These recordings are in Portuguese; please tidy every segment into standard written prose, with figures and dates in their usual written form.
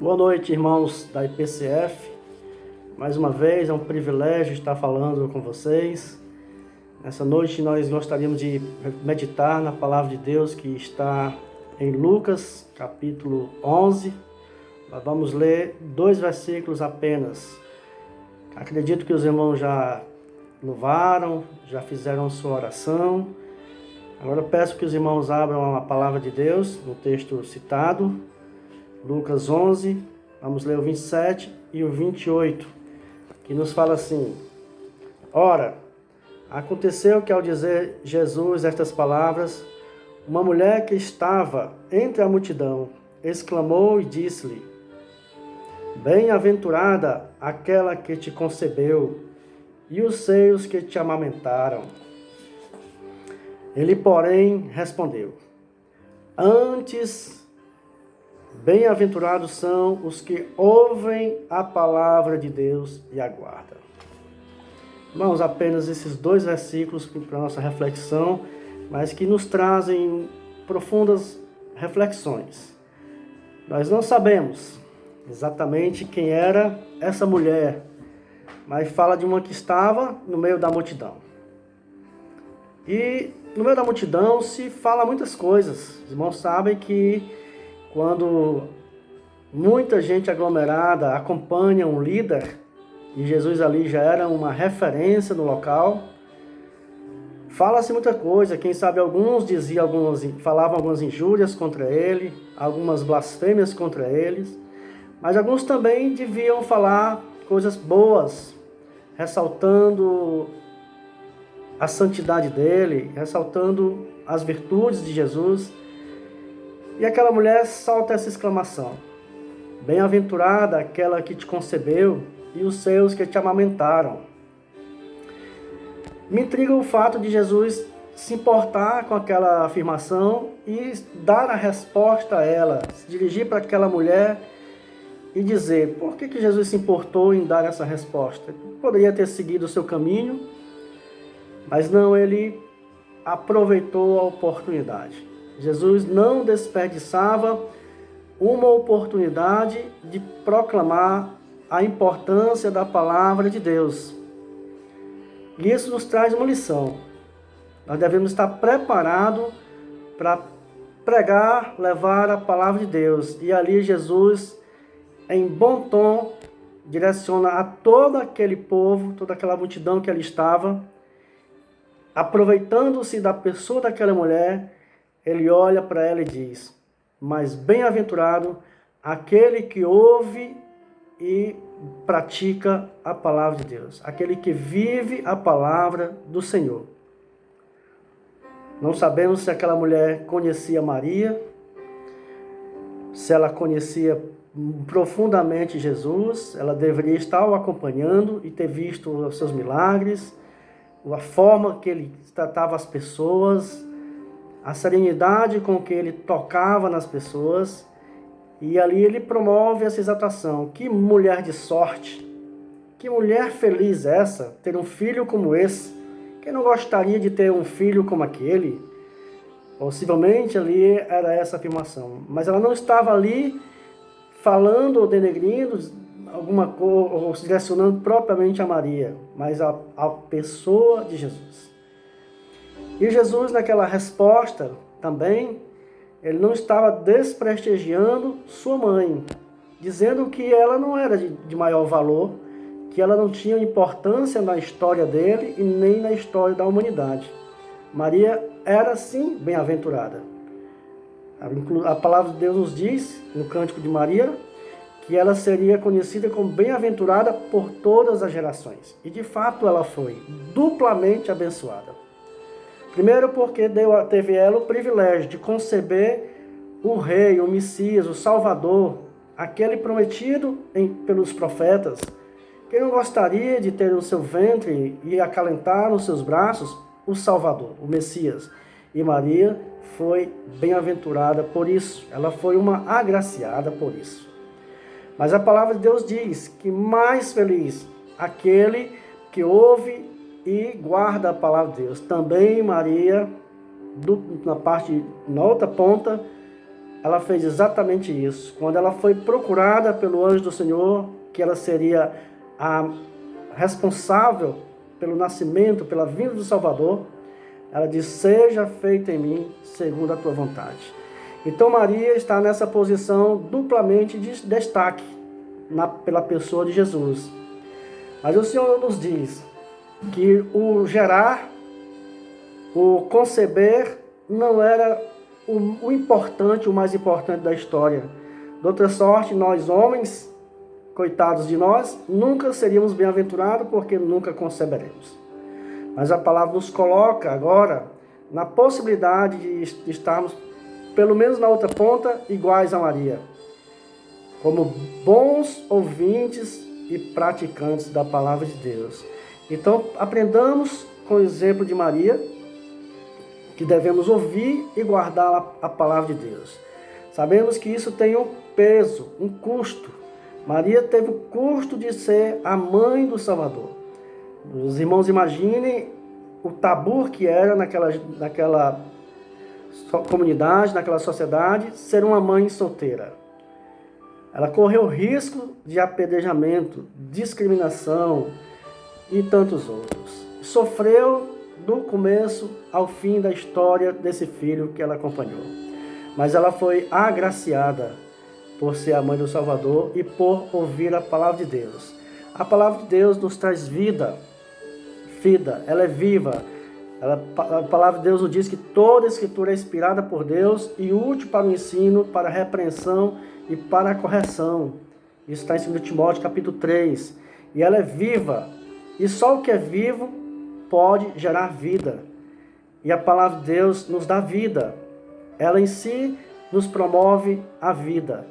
Boa noite, irmãos da IPCF. Mais uma vez, é um privilégio estar falando com vocês. Nessa noite, nós gostaríamos de meditar na palavra de Deus que está em Lucas, capítulo 11. Nós vamos ler 2 versículos apenas. Acredito que os irmãos já louvaram, já fizeram sua oração. Agora peço que os irmãos abram a palavra de Deus no texto citado. Lucas 11, vamos ler o 27 e o 28, que nos fala assim: Ora, aconteceu que ao dizer Jesus estas palavras, uma mulher que estava entre a multidão exclamou e disse-lhe: Bem-aventurada aquela que te concebeu e os seios que te amamentaram. Ele, porém, respondeu: Antes, bem-aventurados são os que ouvem a palavra de Deus e aguardam. Irmãos, apenas esses 2 versículos para a nossa reflexão, mas que nos trazem profundas reflexões. Nós não sabemos exatamente quem era essa mulher, mas fala de uma que estava no meio da multidão. E no meio da multidão se fala muitas coisas. Os irmãos sabem que quando muita gente aglomerada acompanha um líder, e Jesus ali já era uma referência no local, fala-se muita coisa. Quem sabe alguns falavam algumas injúrias contra ele, algumas blasfêmias contra eles, mas alguns também deviam falar coisas boas, ressaltando a santidade dele, ressaltando as virtudes de Jesus. E aquela mulher solta essa exclamação: Bem-aventurada aquela que te concebeu e os seus que te amamentaram. Me intriga o fato de Jesus se importar com aquela afirmação e dar a resposta a ela, se dirigir para aquela mulher e dizer: por que Jesus se importou em dar essa resposta? Ele poderia ter seguido o seu caminho, mas não, ele aproveitou a oportunidade. Jesus não desperdiçava uma oportunidade de proclamar a importância da palavra de Deus. E isso nos traz uma lição. Nós devemos estar preparados para pregar, levar a palavra de Deus. E ali Jesus, em bom tom, direciona a todo aquele povo, toda aquela multidão que ali estava, aproveitando-se da pessoa daquela mulher. Ele olha para ela e diz: Mas bem-aventurado aquele que ouve e pratica a palavra de Deus, aquele que vive a palavra do Senhor. Não sabemos se aquela mulher conhecia Maria, se ela conhecia profundamente Jesus. Ela deveria estar o acompanhando e ter visto os seus milagres, a forma que ele tratava as pessoas, a serenidade com que ele tocava nas pessoas. E ali ele promove essa exaltação. Que mulher de sorte, que mulher feliz essa, ter um filho como esse. Quem não gostaria de ter um filho como aquele? Possivelmente ali era essa afirmação. Mas ela não estava ali falando ou denegrindo alguma coisa, ou se direcionando propriamente a Maria, mas a pessoa de Jesus. E Jesus, naquela resposta também, ele não estava desprestigiando sua mãe, dizendo que ela não era de maior valor, que ela não tinha importância na história dele e nem na história da humanidade. Maria era, sim, bem-aventurada. A palavra de Deus nos diz, no Cântico de Maria, que ela seria conhecida como bem-aventurada por todas as gerações. E, de fato, ela foi duplamente abençoada. Primeiro porque teve ela o privilégio de conceber o rei, o Messias, o Salvador, aquele prometido pelos profetas. Quem não gostaria de ter no seu ventre e acalentar nos seus braços o Salvador, o Messias? E Maria foi bem-aventurada por isso. Ela foi uma agraciada por isso. Mas a palavra de Deus diz que mais feliz aquele que ouve e guarda a palavra de Deus. Também Maria, na outra ponta, ela fez exatamente isso. Quando ela foi procurada pelo anjo do Senhor, que ela seria a responsável pelo nascimento, pela vinda do Salvador, ela diz: seja feita em mim segundo a tua vontade. Então Maria está nessa posição duplamente de destaque pela pessoa de Jesus. Mas o Senhor nos diz que o gerar, o conceber, não era o importante, o mais importante da história. De outra sorte, nós homens, coitados de nós, nunca seríamos bem-aventurados porque nunca conceberemos. Mas a palavra nos coloca agora na possibilidade de estarmos, pelo menos na outra ponta, iguais a Maria, como bons ouvintes e praticantes da palavra de Deus. Então, aprendamos com o exemplo de Maria, que devemos ouvir e guardar a palavra de Deus. Sabemos que isso tem um peso, um custo. Maria teve o custo de ser a mãe do Salvador. Os irmãos imaginem o tabu que era naquela comunidade, naquela sociedade, ser uma mãe solteira. Ela correu risco de apedrejamento, discriminação e tantos outros. Sofreu do começo ao fim da história desse filho que ela acompanhou. Mas ela foi agraciada por ser a mãe do Salvador e por ouvir a palavra de Deus. A palavra de Deus nos traz vida, ela é viva. A palavra de Deus nos diz que toda a Escritura é inspirada por Deus e útil para o ensino, para a repreensão e para a correção. Isso está em 2 Timóteo capítulo 3. E ela é viva. E só o que é vivo pode gerar vida. E a palavra de Deus nos dá vida. Ela em si nos promove a vida.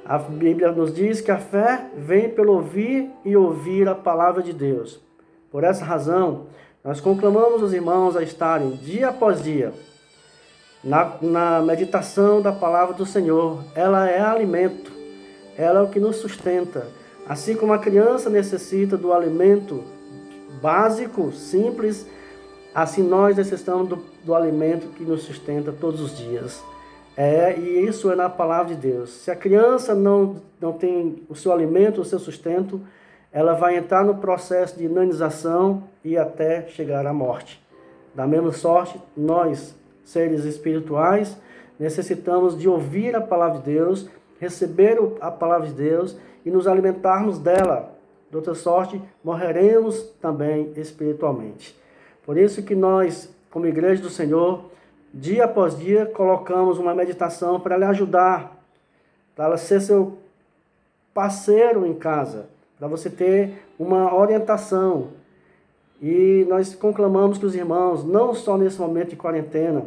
A Bíblia nos diz que a fé vem pelo ouvir e ouvir a palavra de Deus. Por essa razão, nós conclamamos os irmãos a estarem dia após dia na meditação da palavra do Senhor. Ela é alimento, ela é o que nos sustenta. Assim como a criança necessita do alimento básico, simples, assim nós necessitamos do alimento que nos sustenta todos os dias. E isso é na palavra de Deus. Se a criança não tem o seu alimento, o seu sustento, ela vai entrar no processo de inanização e até chegar à morte. Da mesma sorte, nós, seres espirituais, necessitamos de ouvir a palavra de Deus, receber a palavra de Deus e nos alimentarmos dela. De outra sorte, morreremos também espiritualmente. Por isso que nós, como Igreja do Senhor, dia após dia, colocamos uma meditação para lhe ajudar, para ela ser seu parceiro em casa, para você ter uma orientação. E nós conclamamos que os irmãos, não só nesse momento de quarentena,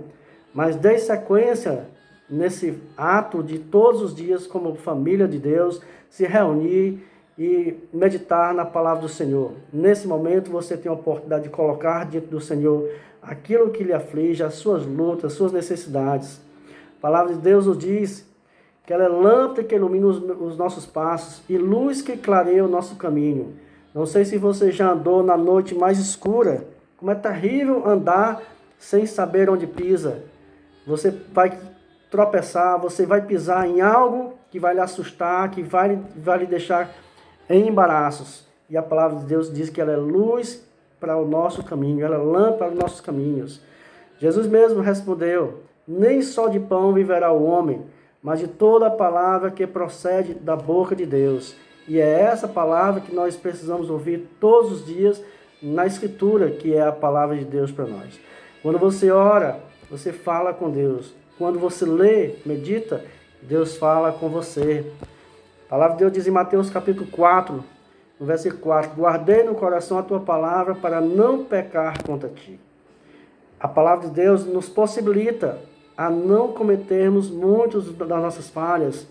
mas dê sequência nesse ato de todos os dias, como família de Deus, se reunir e meditar na palavra do Senhor. Nesse momento você tem a oportunidade de colocar diante do Senhor aquilo que lhe aflige, as suas lutas, as suas necessidades. A palavra de Deus nos diz que ela é lâmpada que ilumina os nossos passos e luz que clareia o nosso caminho. Não sei se você já andou na noite mais escura, como é terrível andar sem saber onde pisa. Você vai tropeçar, você vai pisar em algo que vai lhe assustar, que vai lhe deixar em embaraços. E a palavra de Deus diz que ela é luz para o nosso caminho, ela é lâmpada para os nossos caminhos. Jesus mesmo respondeu: nem só de pão viverá o homem, mas de toda a palavra que procede da boca de Deus. E é essa palavra que nós precisamos ouvir todos os dias na Escritura, que é a palavra de Deus para nós. Quando você ora, você fala com Deus. Quando você lê, medita, Deus fala com você. A palavra de Deus diz em Mateus capítulo 4, no versículo 4, guardei no coração a tua palavra para não pecar contra ti. A palavra de Deus nos possibilita a não cometermos muitas das nossas falhas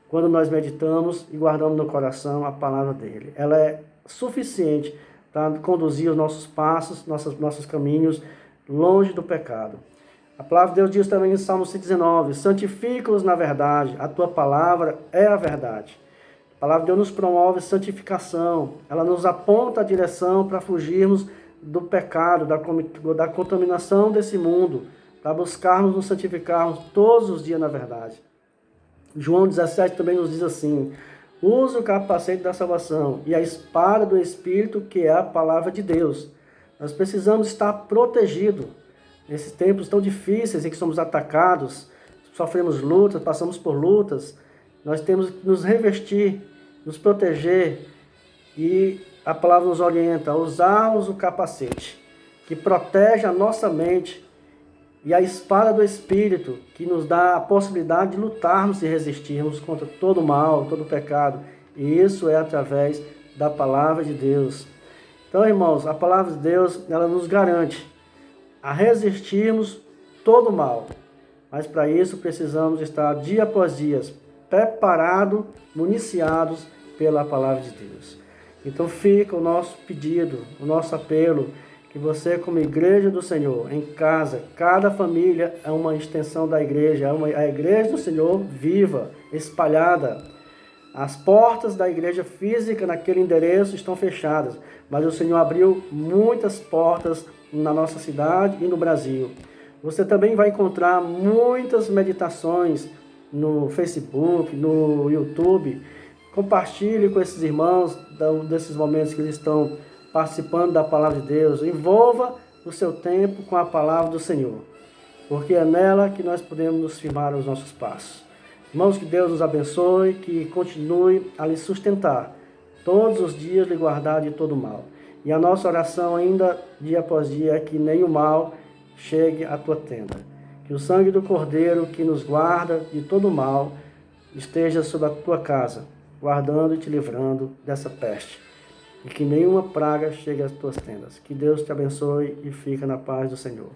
quando nós meditamos e guardamos no coração a palavra dele. Ela é suficiente para conduzir os nossos passos, nossos caminhos longe do pecado. A palavra de Deus diz também em Salmo 119, santifica-os na verdade, a tua palavra é a verdade. A palavra de Deus nos promove santificação, ela nos aponta a direção para fugirmos do pecado, da contaminação desse mundo, para buscarmos nos santificarmos todos os dias na verdade. João 17 também nos diz assim: use o capacete da salvação e a espada do Espírito, que é a palavra de Deus. Nós precisamos estar protegidos nesses tempos tão difíceis em que somos atacados, sofremos lutas, passamos por lutas. Nós temos que nos revestir, nos proteger, e a palavra nos orienta a usarmos o capacete, que protege a nossa mente, e a espada do Espírito, que nos dá a possibilidade de lutarmos e resistirmos contra todo o mal, todo o pecado. E isso é através da palavra de Deus. Então, irmãos, a palavra de Deus, ela nos garante a resistirmos todo o mal. Mas para isso precisamos estar dia após dia preparados, municiados pela palavra de Deus. Então fica o nosso pedido, o nosso apelo, que você, como igreja do Senhor, em casa, cada família é uma extensão da igreja, a igreja do Senhor viva, espalhada. As portas da igreja física naquele endereço estão fechadas, mas o Senhor abriu muitas portas na nossa cidade e no Brasil. Você também vai encontrar muitas meditações no Facebook, no YouTube. Compartilhe com esses irmãos desses momentos que eles estão participando da palavra de Deus. Envolva o seu tempo com a palavra do Senhor, porque é nela que nós podemos nos firmar os nossos passos. Irmãos, que Deus nos abençoe, que continue a lhe sustentar, todos os dias lhe guardar de todo mal. E a nossa oração ainda, dia após dia, é que nenhum mal chegue à tua tenda. Que o sangue do Cordeiro, que nos guarda de todo mal, esteja sobre a tua casa, guardando e te livrando dessa peste. E que nenhuma praga chegue às tuas tendas. Que Deus te abençoe e fica na paz do Senhor.